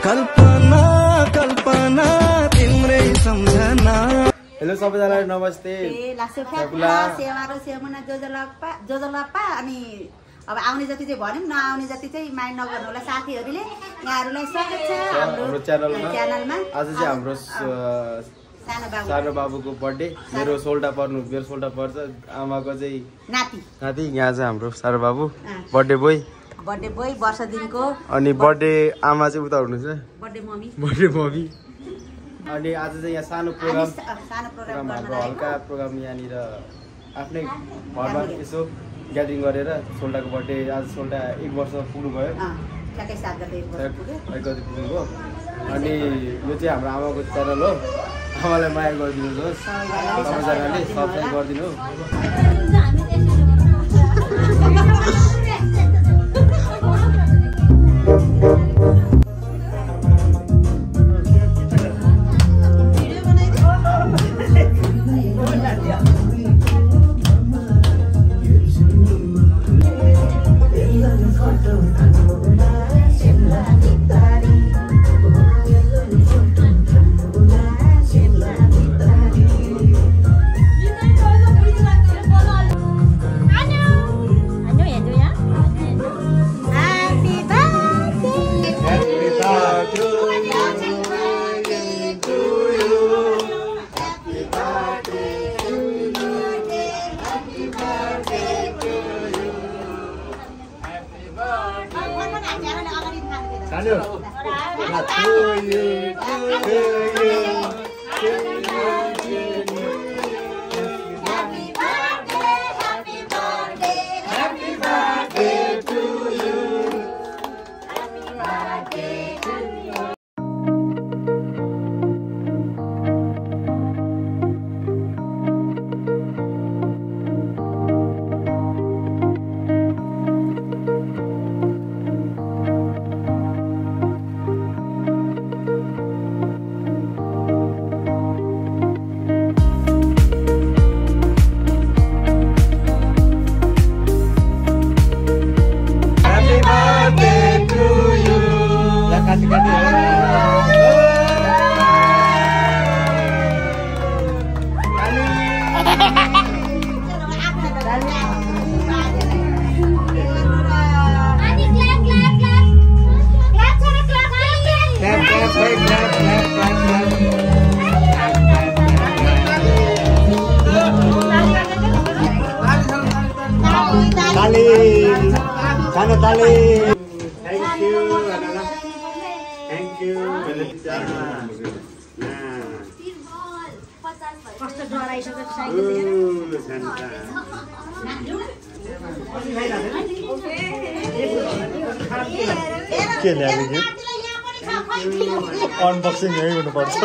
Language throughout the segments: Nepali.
कल्पना कल्पना तिम्रै सम्झना। हेलो सबैजनालाई नमस्ते। जोजलप्पा अनि अब आउने जति चाहिँ भन्यौँ नआउने जति चाहिँ माइन्ड नगर्नु होला साथीहरूले। यहाँहरूलाई स्वागत छ हाम्रो च्यानलमा। आज चाहिँ हाम्रो सानो बाबुको बर्थडे। मेरो सोल्टा पर्छ आमाको चाहिँ नाति यहाँ चाहिँ हाम्रो सानो बाबु बर्थडे बोय वर्ष दिनको। अनि बर्थडे आमा चाहिँ उता हुनुहुन्छ बर्थडे मम्मी अनि आज चाहिँ यहाँ सानो प्रोग्राम हाम्रो हल्का प्रोग्राम यहाँनिर आफ्नै घरमा यसो ग्यादरिङ गरेर सोल्टाको बर्थडे। आज सोल्टा 1 वर्ष पुग्नु भयो ठ्याक्कै 7 गते 1 वर्ष पुग्नुभयो। अनि यो चाहिँ हाम्रो आमाको च्यानल हो। आमालाई माया गरिदिनुहोस् सबैजनाले सब्सक्राइब गरिदिनु। के ल्याएको अनबक्सिङ यही हुनुपर्छ।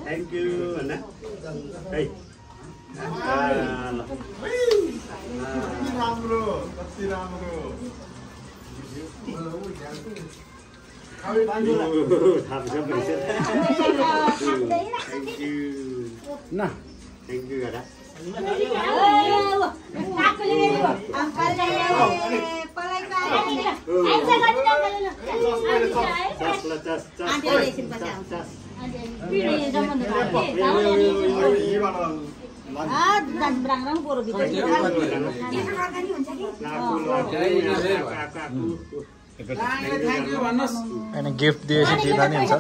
Thank you, Anna. Hey. Thank you, Gada. अनि गिफ्ट दिएपछि दिँदा नि हुन्छ।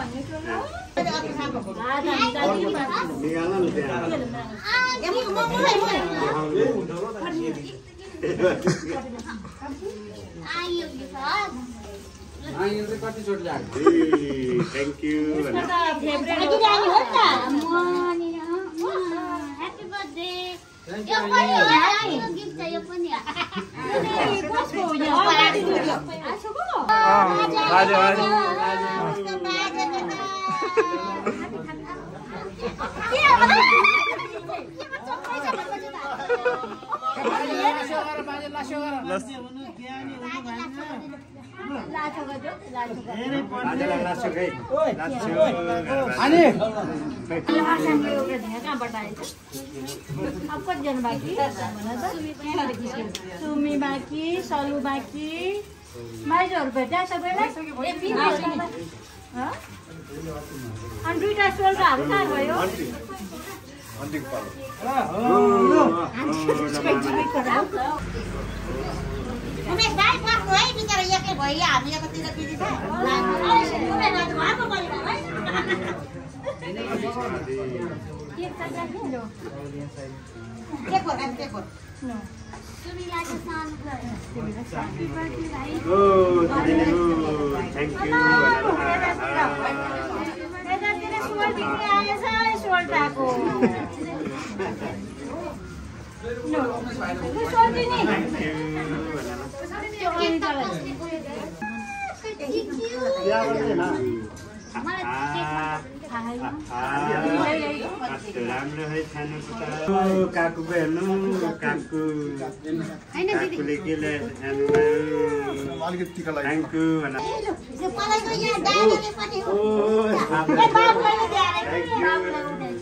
निकाल्न न त्यहाँ थ्याङ्क यू सुमी बाँकी सलु बाँकी माइजहरू भेट्दा सबैलाई अनि दुईटा सोल्टाहरू कहाँ भयो राम्रो है खानु काकुको हेर्नु काकुले के ल्याएर खानुभयो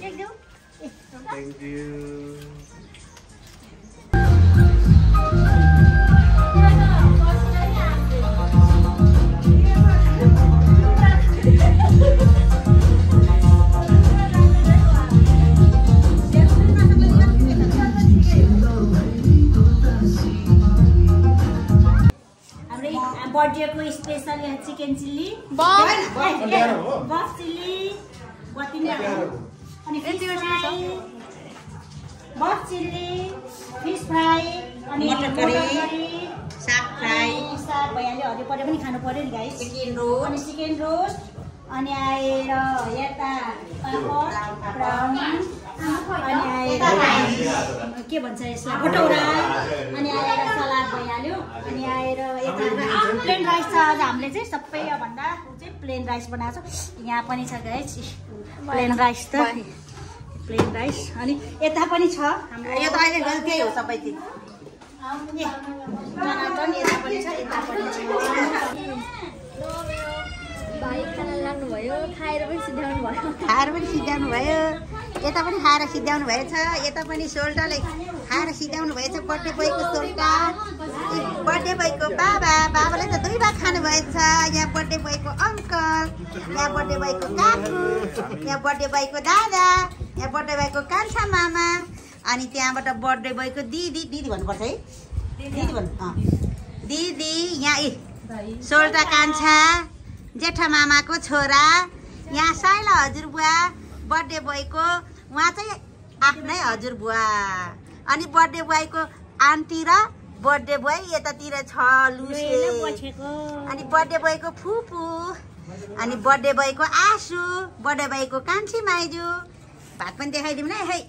थ्याङ्क यू थ्याङ्क यू बर्थडेको स्पेशल यहाँ चिकन चिल्ली बफ चिल्ली अनि फिस फ्राई बफ चिल्ली फिस फ्राई अनि मटर करी साग फ्राई साग भइहाल्यो हरियो पर्यो पनि खानु पर्यो नि गाइस चिकन रोस्ट अनि चिकन रोस्ट अनि आएर यता पापड ब्राउन अनि आएर के भन्छ यसलाई भटौरा अनि आएर सलाद भइहाल्यो अनि आएर यता प्लेन राइस छ आज हामीले चाहिँ सबै भन्दा चाहिँ प्लेन राइस बनाएको छ यहाँ पनि छ गाइस प्लेन राइस त प्लेन राइस अनि यता पनि छ हाम्रो यो त अहिले त्यही हो सबै चिज जनार्दन यता पनि छ यता पनि छ भाइ खाना लाग्नुभयो खाएर पनि सिद्ध्याउनु भयो यता पनि खाएर सिद्ध्याउनु भएछ यता पनि सोल्टाले खाएर सिद्ध्याउनु भएछ बर्थडे बोयको सोल्टा बर्थडे बोयको बाबाले त 2 भाग खानु भएछ यहाँ बर्थडे बोयको अङ्कल यहाँ बर्थडे बोयको काकु यहाँ बर्थडे बोयको दादा यहाँ बर्थडे बोयको कान्छा मामा अनि त्यहाँबाट बर्थडे बोयको दिदी भन्नुपर्छ है दिदी यहाँ सोल्टा कान्छा जेठा मामाको छोरा यहाँ साइला हजुरबुवा बर्थडे बोयको उहाँ चाहिँ आफ्नै हजुरबुवा अनि बर्थडे बोयको आन्टी र बर्थडे बोय यतातिर छ लुसे अनि बर्थडे बोयको फुपू अनि बर्थडे बोयको आसु बर्थडे बोयको कान्छी माइजू भात पनि देखाइदिउँ न है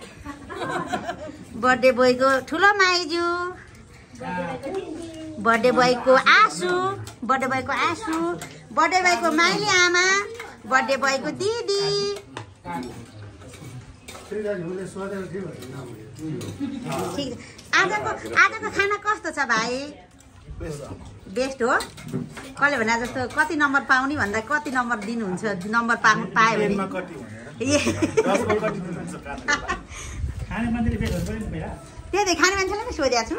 बर्थडे बोयको ठुलो माइजू बर्थडे बोयको आसु बर्थडे बोयको माइली आमा बर्थडे बोयको दिदी आजको खाना कस्तो छ भाइ बेस्ट हो कसले भने जस्तो कति नम्बर पाउने भन्दा कति नम्बर दिनुहुन्छ नम्बर पायो भने त्यही त खाने मान्छेलाई नै सोधेको छु